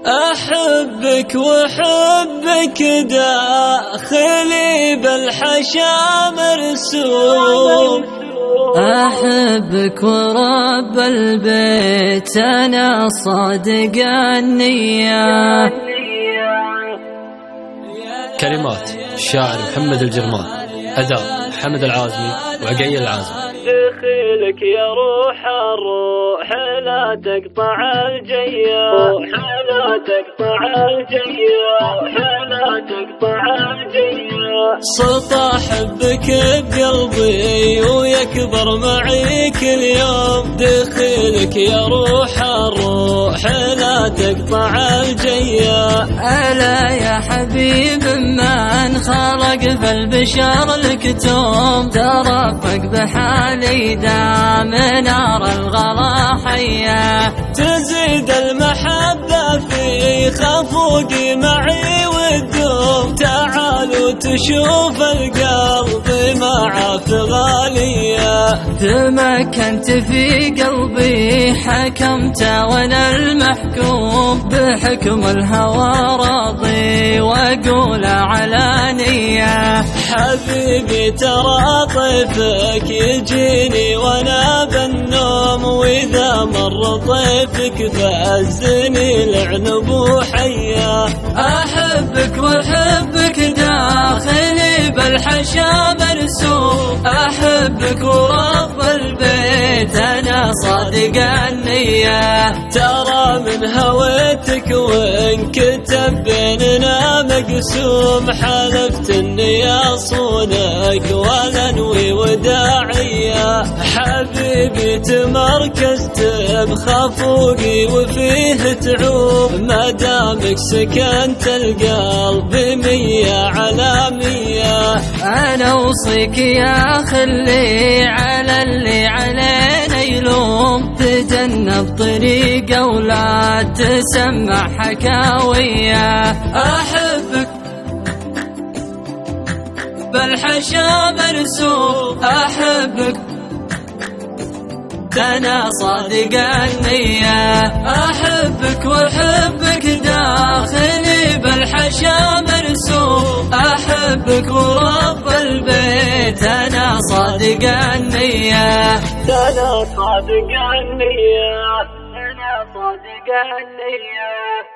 أحبك وحبك داخلي بالحشا مرسوم، أحبك ورب البيت أنا صادق النية. كلمات الشاعر محمد الجرمان، أداء حمد العازمي وعقيل العازمي. دخيلك يا روح الروح لا تقطع الجياح، لا تقطع الجياح، لا تقطع الجياح. صوت أحبك بقلبي ويكبر معي كل يوم. دخيلك يا روح الروح لا تقطع الجياح. ألا يا حبيب من خلق بالبشر الكتوم، ترفق بحالي دام نار الغلا حياه. تزيد المحبة في خفوقي معي والدوم. تعالوا تشوف القلب مع غالية. تمكنت في قلبي حكمت وانا المحكوم، بحكم الهوى راضي واقول علانية. حبيبي ترى طيفك يجيني وانا بالنوم، واذا مر طيفك فأزني العنب وحياه. أحبك وحبك داخلي بالحشا مرسوم، أحبك ورب البيت أنا صادق النية. ترى من هويتك وإن كتب بيننا مقسوم، حلفت إني أصونك ولا أنوي وداعية. حبيبي تمركزت بخفوقي وفيه تعوم، ما دامك سكنت القلب 100 على 100. أنا أوصيك يا خلي على اللي علينا يلوم، تجنب طريقه ولا تسمع حكاوية. أحبك بالحشا مرسوم، أحبك أنا صادق النية. أحبك وحبك داخلي بالحشا مرسوم، أحبك ورب البيت أنا صادق النية. أنا صادق النية، أنا صادق النية.